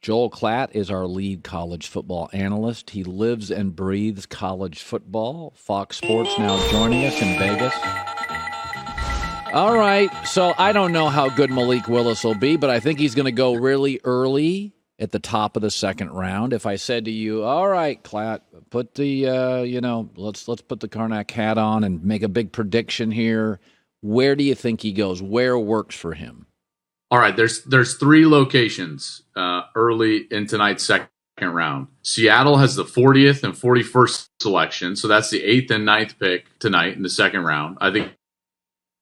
Joel Klatt is our lead college football analyst. He lives and breathes college football. Fox Sports now joining us in Vegas. All right, so I don't know how good Malik Willis will be, but I think he's going to go really early at the top of the second round. If I said to you, all right, Klatt, put the, let's put the Karnak hat on and make a big prediction here. Where do you think he goes? Where works for him? All right, there's three locations early in tonight's second round. Seattle has the 40th and 41st selection, so that's the 8th and 9th pick tonight in the second round. I think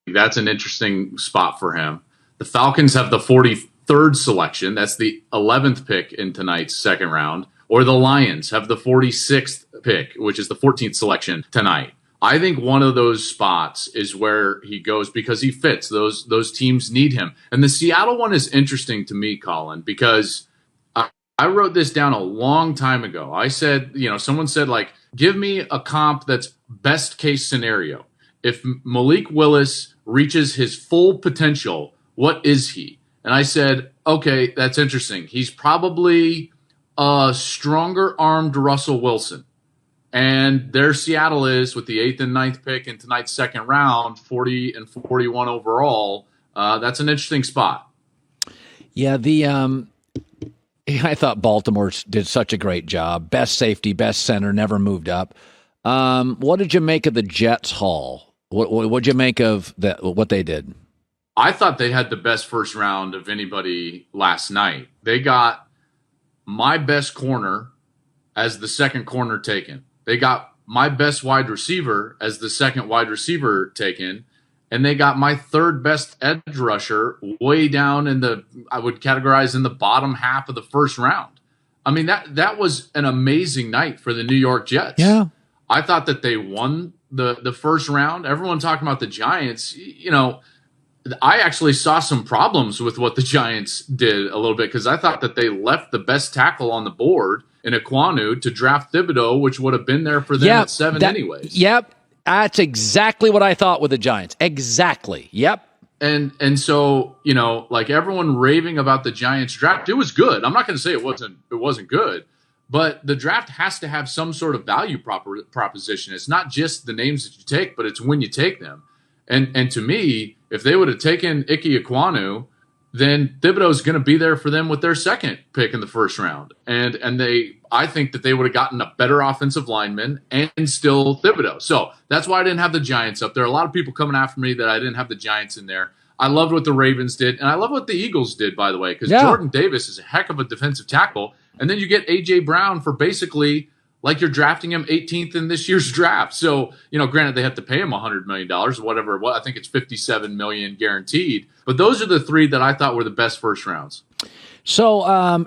that's an interesting spot for him. The Falcons have the 43rd selection. That's the 11th pick in tonight's second round. Or the Lions have the 46th pick, which is the 14th selection tonight. I think one of those spots is where he goes because he fits. Those teams need him. And the Seattle one is interesting to me, Colin, because I wrote this down a long time ago. I said, someone said, give me a comp that's best case scenario. If Malik Willis reaches his full potential, what is he? And I said, okay, that's interesting. He's probably a stronger armed Russell Wilson. And there Seattle is with the 8th and 9th pick in tonight's second round, 40 and 41 overall. That's an interesting spot. Yeah, I thought Baltimore did such a great job. Best safety, best center, never moved up. What did you make of the Jets haul? What did you make of what they did? I thought they had the best first round of anybody last night. They got my best corner as the second corner taken. They got my best wide receiver as the second wide receiver taken. And they got my third best edge rusher way down I would categorize in the bottom half of the first round. I mean, that was an amazing night for the New York Jets. Yeah. I thought that they won the first round. Everyone talking about the Giants, I actually saw some problems with what the Giants did a little bit because I thought that they left the best tackle on the board in Ekwonu to draft Thibodeau, which would have been there for them at 7 anyways. Yep. That's exactly what I thought with the Giants. Exactly. Yep. And so, everyone raving about the Giants draft, it was good. I'm not going to say it wasn't good. But the draft has to have some sort of value proposition. It's not just the names that you take, but it's when you take them. And to me, if they would have taken Ike Ekwonu, then Thibodeau's going to be there for them with their second pick in the first round. And I think that they would have gotten a better offensive lineman and still Thibodeau. So that's why I didn't have the Giants up there. A lot of people coming after me that I didn't have the Giants in there. I loved what the Ravens did, and I love what the Eagles did, by the way, because Jordan Davis is a heck of a defensive tackle. And then you get A.J. Brown for basically like you're drafting him 18th in this year's draft. So, granted, they have to pay him $100 million or whatever. I think it's $57 million guaranteed. But those are the three that I thought were the best first rounds. So,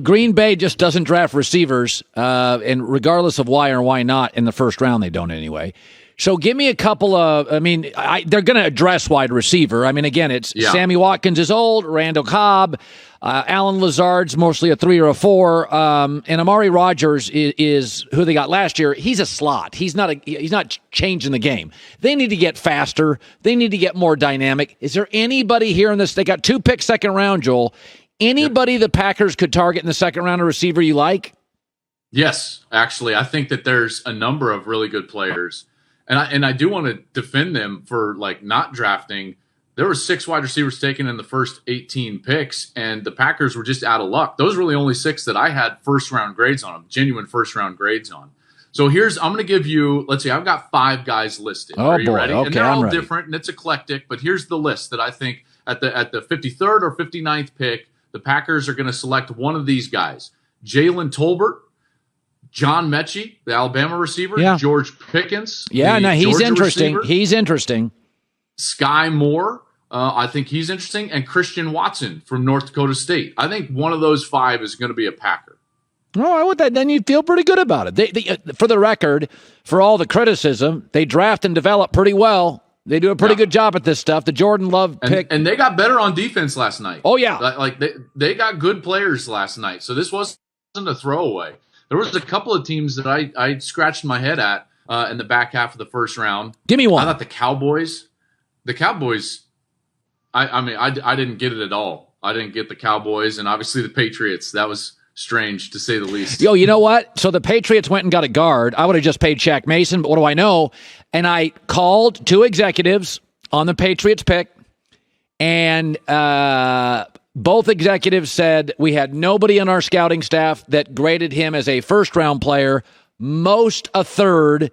Green Bay just doesn't draft receivers, and regardless of why or why not, in the first round, they don't anyway. So give me a couple of, they're going to address wide receiver. Again, it's Sammy Watkins is old, Randall Cobb, Alan Lazard's mostly a 3 or a 4, and Amari Rodgers is who they got last year. He's a slot. He's not changing the game. They need to get faster. They need to get more dynamic. Is there anybody here in this? They got 2 picks second round, Joel. Anybody the Packers could target in the second round of receiver you like? Yes, actually, I think that there's a number of really good players. And I do want to defend them for not drafting. There were 6 wide receivers taken in the first 18 picks, and the Packers were just out of luck. Those were the only 6 that I had first-round grades on them, genuine first-round grades on. So I'm going to give you, let's see, I've got 5 guys listed. Oh, Are you boy. ready? Okay, and they're I'm all ready. different, and it's eclectic, but here's the list that I think at the 53rd or 59th pick, the Packers are going to select one of these guys. Jalen Tolbert, John Mechie, the Alabama receiver, George Pickens. Yeah, no, he's Georgia interesting. receiver. He's interesting. Sky Moore, I think he's interesting, and Christian Watson from North Dakota State. I think one of those 5 is going to be a Packer. Oh, then you feel pretty good about it. They, for the record, for all the criticism, they draft and develop pretty well. They do a pretty good job at this stuff. The Jordan Love pick. And they got better on defense last night. Oh, yeah. They got good players last night, so this wasn't a throwaway. There was a couple of teams that I scratched my head at in the back half of the first round. Give me one. I thought the Cowboys, I didn't get it at all. I didn't get the Cowboys, and obviously the Patriots. That was strange, to say the least. Yo, you know what? So the Patriots went and got a guard. I would have just paid Shaq Mason, but what do I know? And I called 2 executives on the Patriots pick, and both executives said we had nobody on our scouting staff that graded him as a first-round player, most a third,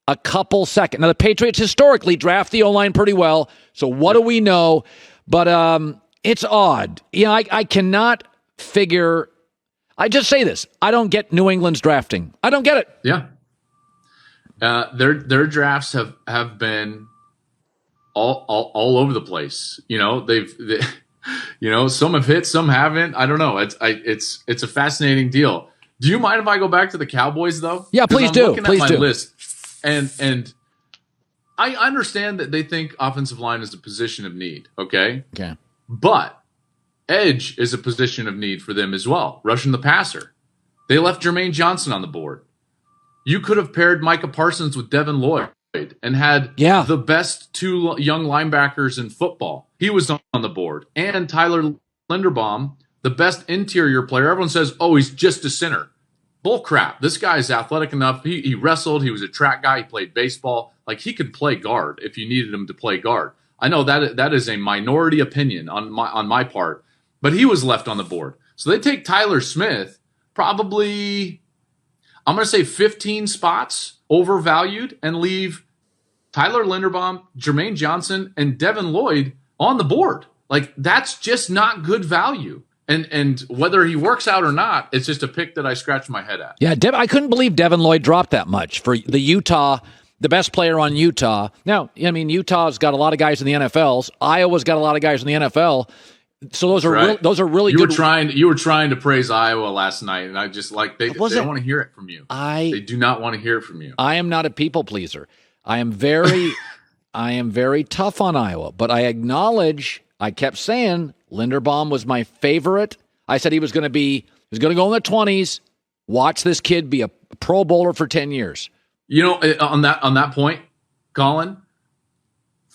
a couple second. Now, the Patriots historically draft the O-line pretty well, so what do we know? But it's odd. I cannot figure... I just say this. I don't get New England's drafting. I don't get it. Yeah. Their drafts have been all over the place. Some have hit, some haven't. I don't know. It's a fascinating deal. Do you mind if I go back to the Cowboys though? Yeah, please do. Please do. List, and I understand that they think offensive line is a position of need. Okay. But edge is a position of need for them as well. Rushing the passer. They left Jermaine Johnson on the board. You could have paired Micah Parsons with Devin Lloyd and had the best 2 young linebackers in football. He was on the board. And Tyler Linderbaum, the best interior player. Everyone says, oh, he's just a center. Bull crap. This guy's athletic enough. He wrestled. He was a track guy. He played baseball. Like, he could play guard if you needed him to play guard. I know that is a minority opinion on my part. But he was left on the board. So they take Tyler Smith, probably, I'm going to say 15 spots overvalued, and leave Tyler Linderbaum, Jermaine Johnson, and Devin Lloyd on the board. Like, that's just not good value. And whether he works out or not, it's just a pick that I scratch my head at. Yeah, I couldn't believe Devin Lloyd dropped that much for the best player on Utah. Now, I mean, Utah's got a lot of guys in the NFLs. Iowa's got a lot of guys in the NFL. So those are right. Those are really good. You were trying to praise Iowa last night, and I just they don't want to hear it from you. They do not want to hear it from you. I am not a people pleaser. I am very tough on Iowa, but I acknowledge. I kept saying Linderbaum was my favorite. I said he was going to go in the 20s. Watch this kid be a Pro Bowler for 10 years. On that point, Colin,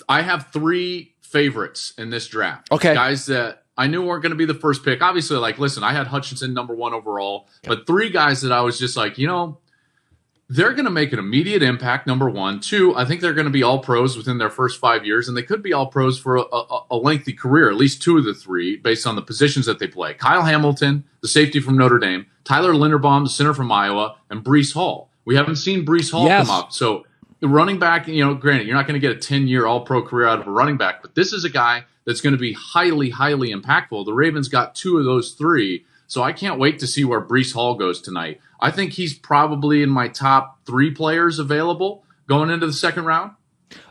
I have 3 favorites in this draft. Okay. Guys that I knew weren't going to be the first pick. Obviously, listen, I had Hutchinson number 1 overall, but 3 guys that I was just like, they're going to make an immediate impact, number 1. 2, I think they're going to be all pros within their first 5 years, and they could be all pros for a lengthy career, at least 2 of the 3, based on the positions that they play. Kyle Hamilton, the safety from Notre Dame, Tyler Linderbaum, the center from Iowa, and Breece Hall. We haven't seen Breece Hall come up, so the running back, granted, you're not going to get a 10-year all-pro career out of a running back, but this is a guy that's going to be highly, highly impactful. The Ravens got 2 of those 3, so I can't wait to see where Breece Hall goes tonight. I think he's probably in my top 3 players available going into the second round.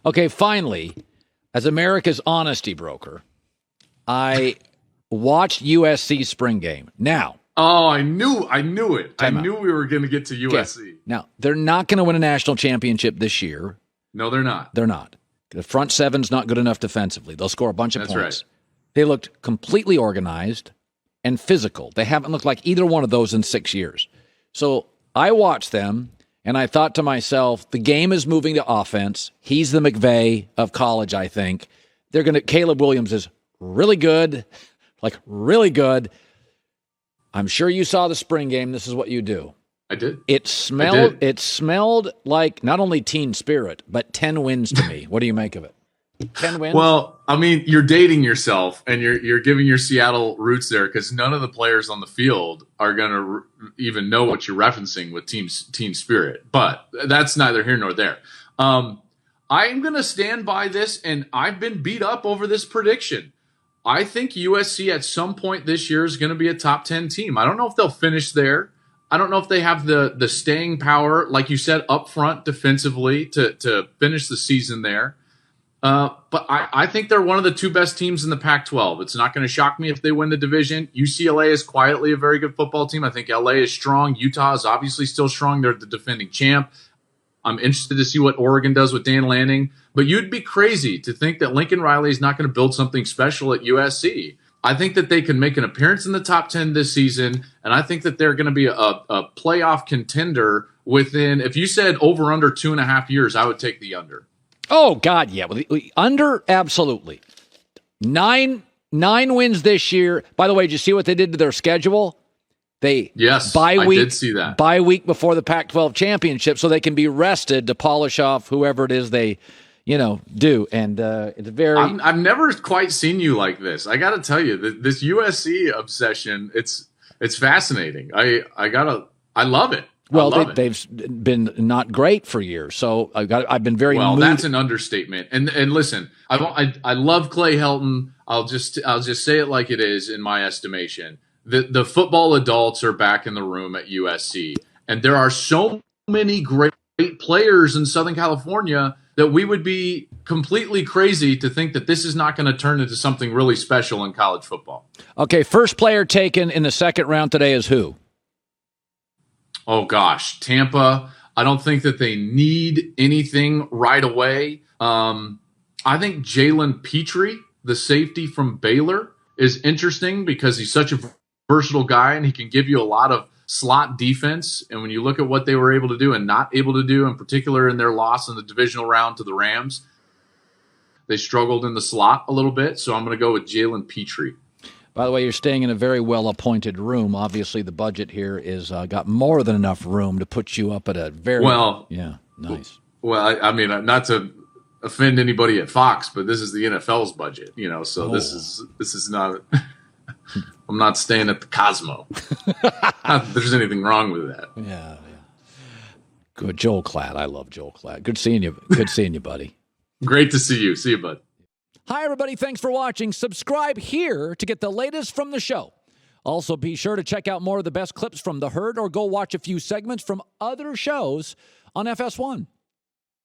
Okay, finally, as America's honesty broker, I watched USC spring game. Now, I knew it. I knew we were going to get to USC. Okay. Now, they're not going to win a national championship this year. No, they're not. They're not. The front seven's not good enough defensively. They'll score a bunch of points. Right. They looked completely organized and physical. They haven't looked like either one of those in 6 years. So I watched them, and I thought to myself, the game is moving to offense. He's the McVay of college, I think. Caleb Williams is really good, really good. I'm sure you saw the spring game. This is what you do. I did. It smelled like not only team spirit, but 10 wins to me. What do you make of it? 10 wins? Well, I mean, you're dating yourself, and you're giving your Seattle roots there, because none of the players on the field are going to even know what you're referencing with team spirit. But that's neither here nor there. I'm going to stand by this, and I've been beat up over this prediction. I think USC at some point this year is going to be a top 10 team. I don't know if they'll finish there. I don't know if they have the staying power, like you said, up front defensively to finish the season there. But I think they're one of the 2 best teams in the Pac-12. It's not going to shock me if they win the division. UCLA is quietly a very good football team. I think LA is strong. Utah is obviously still strong. They're the defending champ. I'm interested to see what Oregon does with Dan Lanning. But you'd be crazy to think that Lincoln Riley is not going to build something special at USC. I think that they can make an appearance in the top 10 this season, and I think that they're going to be a playoff contender within, if you said over under 2.5 years, I would take the under. Oh, God, yeah. Under, absolutely. 9 9 wins this year. By the way, did you see what they did to their schedule? I did see that. Bye week before the Pac-12 championship, so they can be rested to polish off whoever it is they, do. And it's very. I've never quite seen you like this. I got to tell you, this USC obsession, it's fascinating. I love it. Well, they've been not great for years, so I've been very. Well, that's an understatement. And listen, I love Clay Helton. I'll just say it like it is in my estimation. The football adults are back in the room at USC, and there are so many great players in Southern California that we would be completely crazy to think that this is not going to turn into something really special in college football. Okay, first player taken in the second round today is who? Oh, gosh, Tampa. I don't think that they need anything right away. I think Jalen Petrie, the safety from Baylor, is interesting because he's such a versatile guy and he can give you a lot of slot defense. And when you look at what they were able to do and not able to do, in particular in their loss in the divisional round to the Rams, they struggled in the slot a little bit. So I'm going to go with Jalen Petrie. By the way, you're staying in a very well-appointed room. Obviously, the budget here is got more than enough room to put you up at a very nice. Well, I mean, not to offend anybody at Fox, but this is the NFL's budget, So this is not. I'm not staying at the Cosmo. Not that there's anything wrong with that. Yeah. Good, Joel Klatt. I love Joel Klatt. Good seeing you. Good seeing you, buddy. Great to see you. See you, bud. Hi, everybody. Thanks for watching. Subscribe here to get the latest from the show. Also, be sure to check out more of the best clips from The Herd or go watch a few segments from other shows on FS1.